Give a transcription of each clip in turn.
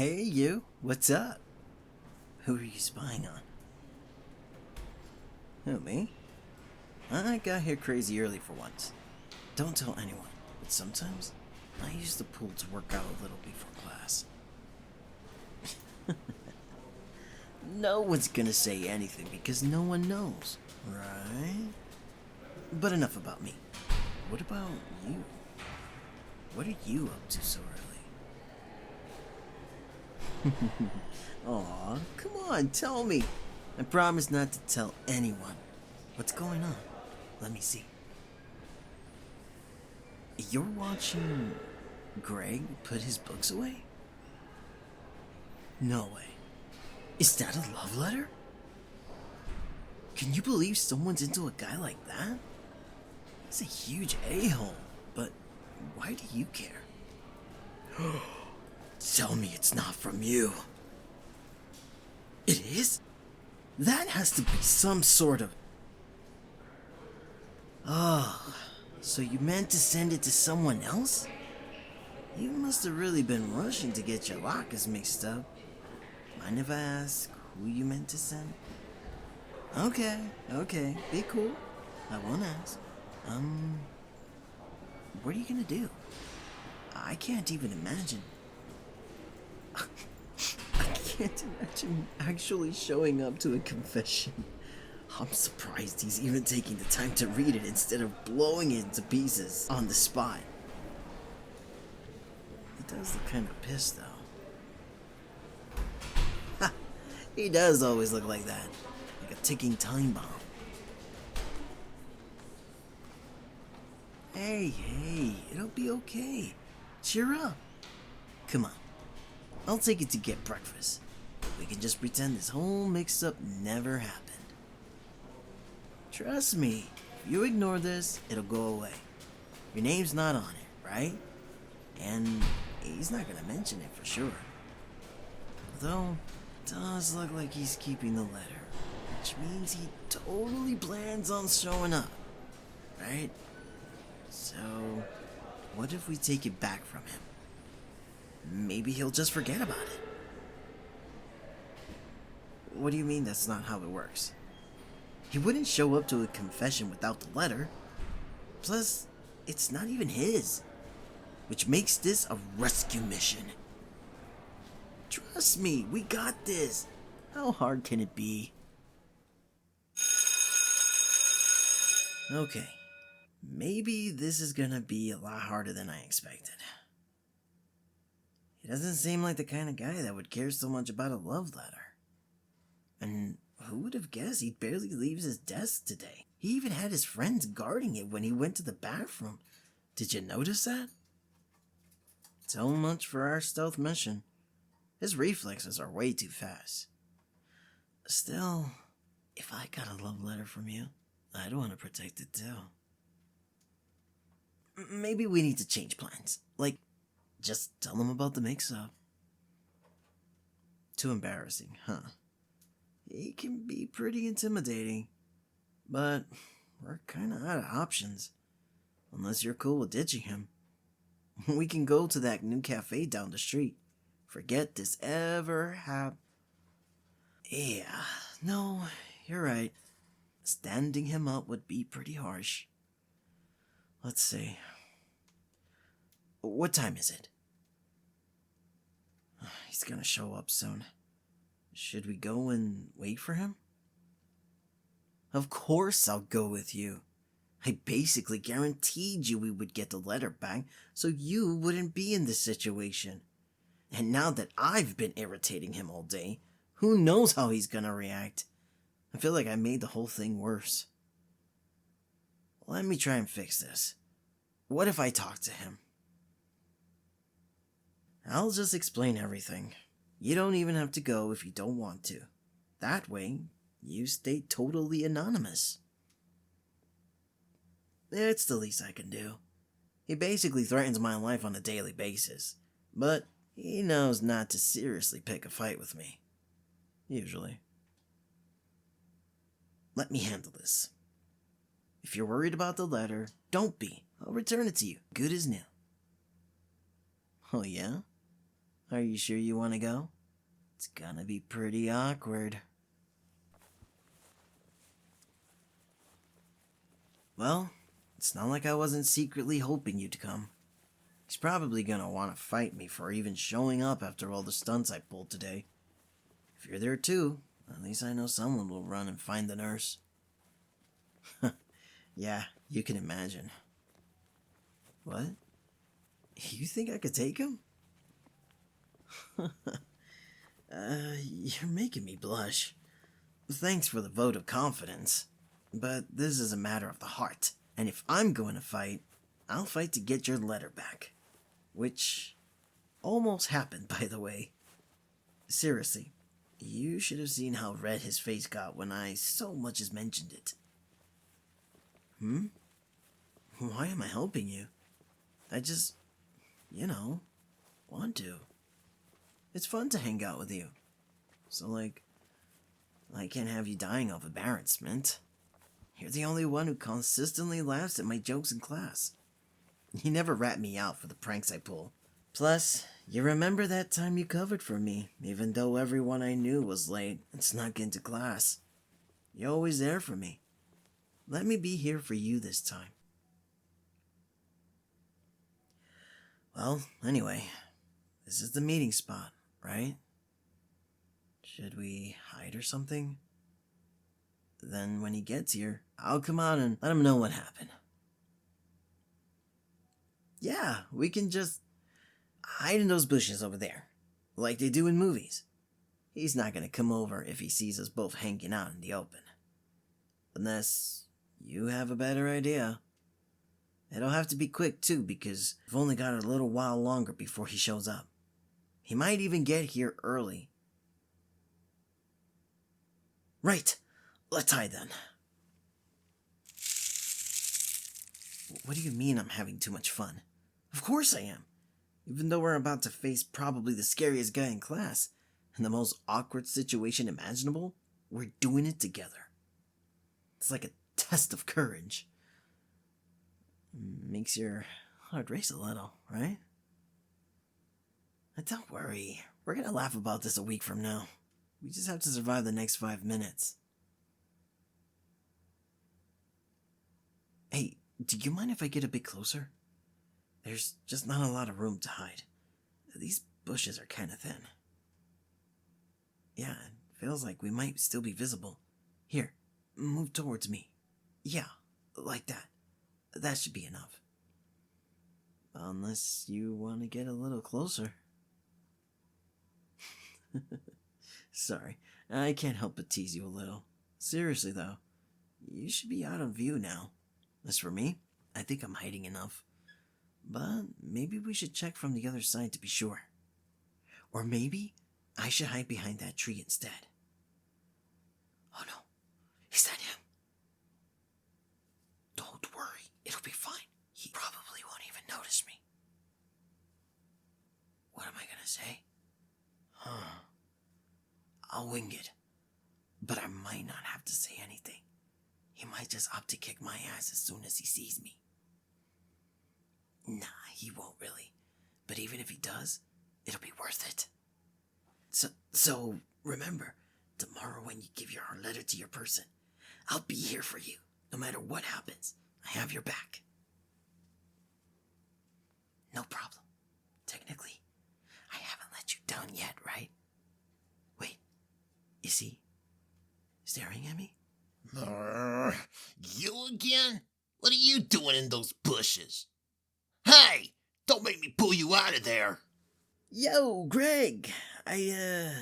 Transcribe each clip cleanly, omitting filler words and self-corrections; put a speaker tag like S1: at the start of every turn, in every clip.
S1: Hey, you. What's up? Who are you spying on? Who, me? I got here crazy early for once. Don't tell anyone, but sometimes I use the pool to work out a little before class. No one's gonna say anything because no one knows, right? But enough about me. What about you? What are you up to so early? Aw, come on, tell me. I promise not to tell anyone. What's going on? Let me see. You're watching Greg put his books away? No way. Is that a love letter? Can you believe someone's into a guy like that? He's a huge a-hole, but why do you care? Tell me it's not from you. It is? That has to be some sort of... Oh, so you meant to send it to someone else? You must have really been rushing to get your lockers mixed up. Mind if I ask who you meant to send? Okay, be cool. I won't ask. What are you gonna do? I can't even imagine. I can't imagine actually showing up to a confession. I'm surprised he's even taking the time to read it instead of blowing it into pieces on the spot. He does look kind of pissed, though. Ha! He does always look like that. Like a ticking time bomb. Hey, it'll be okay. Cheer up. Come on. I'll take you to get breakfast. We can just pretend this whole mix-up never happened. Trust me, if you ignore this, it'll go away. Your name's not on it, right? And he's not gonna mention it for sure. Though, it does look like he's keeping the letter, which means he totally plans on showing up, right? So, what if we take it back from him? Maybe he'll just forget about it. What do you mean that's not how it works? He wouldn't show up to a confession without the letter. Plus, it's not even his. Which makes this a rescue mission. Trust me, we got this. How hard can it be? Okay. Maybe this is gonna be a lot harder than I expected. He doesn't seem like the kind of guy that would care so much about a love letter. And who would have guessed he barely leaves his desk today? He even had his friends guarding it when he went to the bathroom. Did you notice that? So much for our stealth mission. His reflexes are way too fast. Still, if I got a love letter from you, I'd want to protect it too. Maybe we need to change plans. Like, just tell him about the mix-up. Too embarrassing, huh? He can be pretty intimidating. But we're kinda out of options. Unless you're cool with ditching him. We can go to that new cafe down the street. Forget this ever happened. Yeah, no, you're right. Standing him up would be pretty harsh. Let's see. What time is it? He's gonna show up soon. Should we go and wait for him? Of course I'll go with you. I basically guaranteed you we would get the letter back so you wouldn't be in this situation. And now that I've been irritating him all day, who knows how he's gonna react? I feel like I made the whole thing worse. Let me try and fix this. What if I talk to him? I'll just explain everything. You don't even have to go if you don't want to. That way, you stay totally anonymous. It's the least I can do. He basically threatens my life on a daily basis, but he knows not to seriously pick a fight with me. Usually. Let me handle this. If you're worried about the letter, don't be. I'll return it to you, good as new. Oh yeah? Are you sure you want to go? It's gonna be pretty awkward. Well, it's not like I wasn't secretly hoping you'd come. He's probably gonna want to fight me for even showing up after all the stunts I pulled today. If you're there too, at least I know someone will run and find the nurse. Yeah, you can imagine. What? You think I could take him? You're making me blush. Thanks for the vote of confidence. But this is a matter of the heart. And if I'm going to fight, I'll fight to get your letter back. Which almost happened, by the way. Seriously, you should have seen how red his face got when I so much as mentioned it. Why am I helping you? I just, want to. It's fun to hang out with you. So, I can't have you dying of embarrassment. You're the only one who consistently laughs at my jokes in class. You never rat me out for the pranks I pull. Plus, you remember that time you covered for me, even though everyone I knew was late and snuck into class. You're always there for me. Let me be here for you this time. Well, anyway, this is the meeting spot, right? Should we hide or something? Then when he gets here, I'll come out and let him know what happened. Yeah, we can just hide in those bushes over there, like they do in movies. He's not gonna come over if he sees us both hanging out in the open. Unless you have a better idea. It'll have to be quick too, because we've only got a little while longer before he shows up. He might even get here early. Right, let's hide then. What do you mean I'm having too much fun? Of course I am. Even though we're about to face probably the scariest guy in class, and the most awkward situation imaginable, we're doing it together. It's like a test of courage. Makes your heart race a little, right? And don't worry, we're gonna laugh about this a week from now. We just have to survive the next 5 minutes. Hey, do you mind if I get a bit closer? There's just not a lot of room to hide. These bushes are kind of thin. Yeah, it feels like we might still be visible. Here, move towards me. Yeah, like that. That should be enough. Unless you want to get a little closer. Sorry, I can't help but tease you a little. Seriously though, you should be out of view now. As for me, I think I'm hiding enough. But maybe we should check from the other side to be sure. Or maybe I should hide behind that tree instead. Oh no, is that him? Don't worry, it'll be fine. He probably won't even notice me. What am I gonna say? I'll wing it. But I might not have to say anything. He might just opt to kick my ass as soon as he sees me. Nah, he won't really. But even if he does, it'll be worth it. So remember, tomorrow when you give your letter to your person, I'll be here for you. No matter what happens, I have your back. No problem. Technically, I haven't let you down yet, right? Wait, is he staring at me?
S2: You again? What are you doing in those bushes? Hey! Don't make me pull you out of there!
S1: Yo, Greg! I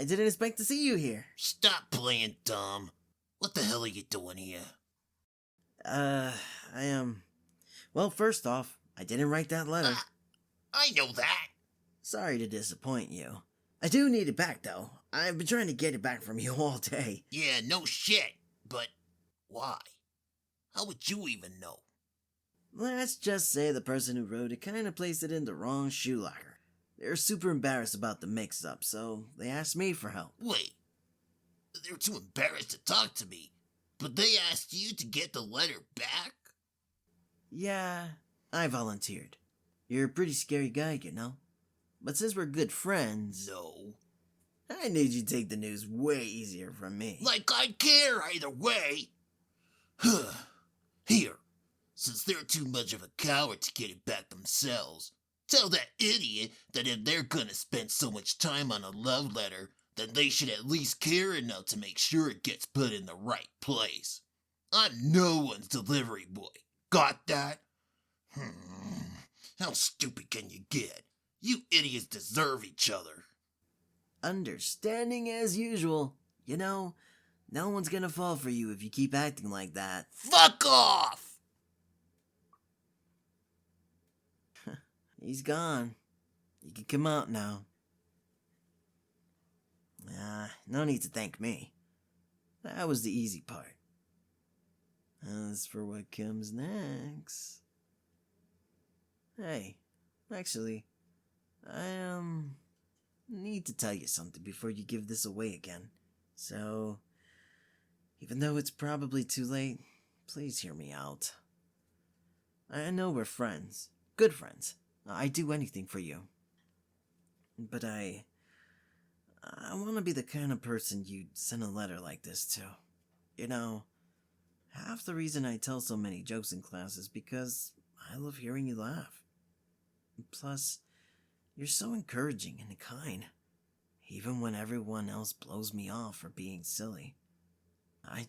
S1: didn't expect to see you here.
S2: Stop playing dumb. What the hell are you doing here?
S1: Well, first off, I didn't write that letter.
S2: I know that.
S1: Sorry to disappoint you. I do need it back, though. I've been trying to get it back from you all day.
S2: Yeah, no shit. But why? How would you even know?
S1: Let's just say the person who wrote it kind of placed it in the wrong shoe locker. They're super embarrassed about the mix-up, so they asked me for help.
S2: Wait. They're too embarrassed to talk to me, but they asked you to get the letter back?
S1: Yeah, I volunteered. You're a pretty scary guy, you know? But since we're good friends,
S2: No.
S1: I need you to take the news way easier from me.
S2: Like I'd care either way. Here, since they're too much of a coward to get it back themselves, tell that idiot that if they're gonna spend so much time on a love letter, then they should at least care enough to make sure it gets put in the right place. I'm no one's delivery boy. Got that? How stupid can you get? You idiots deserve each other.
S1: Understanding as usual. You know, no one's gonna fall for you if you keep acting like that.
S2: Fuck off!
S1: He's gone. You can come out now. No need to thank me. That was the easy part. As for what comes next... Hey, actually, I, need to tell you something before you give this away again. So, even though it's probably too late, please hear me out. I know we're friends. Good friends. I'd do anything for you. But I want to be the kind of person you'd send a letter like this to. You know, half the reason I tell so many jokes in class is because I love hearing you laugh. Plus, you're so encouraging and kind, even when everyone else blows me off for being silly. I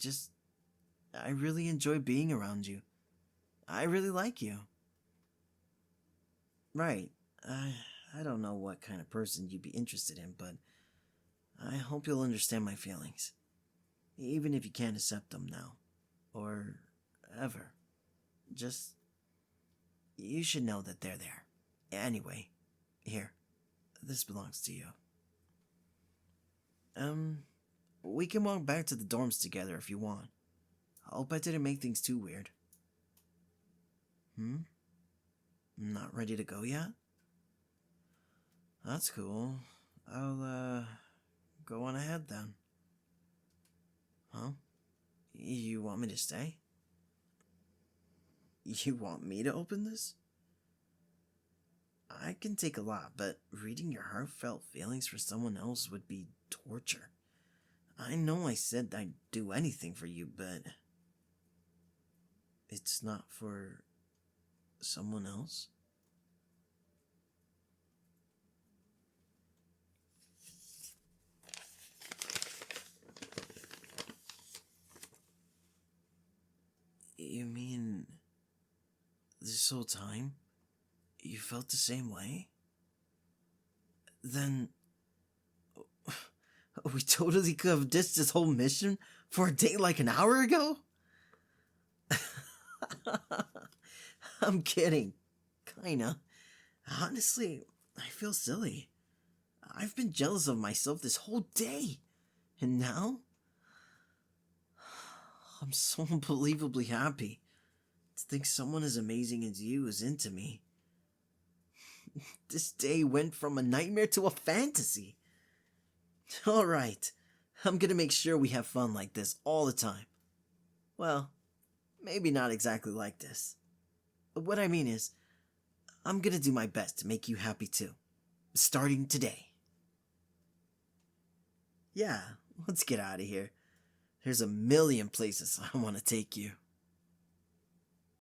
S1: really enjoy being around you. I really like you. Right, I don't know what kind of person you'd be interested in, but I hope you'll understand my feelings. Even if you can't accept them now. Or ever. Just, you should know that they're there. Anyway, here, this belongs to you. We can walk back to the dorms together if you want. I hope I didn't make things too weird. Not ready to go yet? That's cool. I'll, go on ahead then. Huh? You want me to stay? You want me to open this? I can take a lot, but reading your heartfelt feelings for someone else would be torture. I know I said I'd do anything for you, but... It's not for... someone else? You mean... this whole time? You felt the same way? Then... we totally could have ditched this whole mission for a date like an hour ago? I'm kidding. Kinda. Honestly, I feel silly. I've been jealous of myself this whole day. And now? I'm so unbelievably happy to think someone as amazing as you is into me. This day went from a nightmare to a fantasy. Alright, I'm gonna make sure we have fun like this all the time. Well, maybe not exactly like this. What I mean is, I'm gonna do my best to make you happy too. Starting today. Yeah, let's get out of here. There's a million places I want to take you.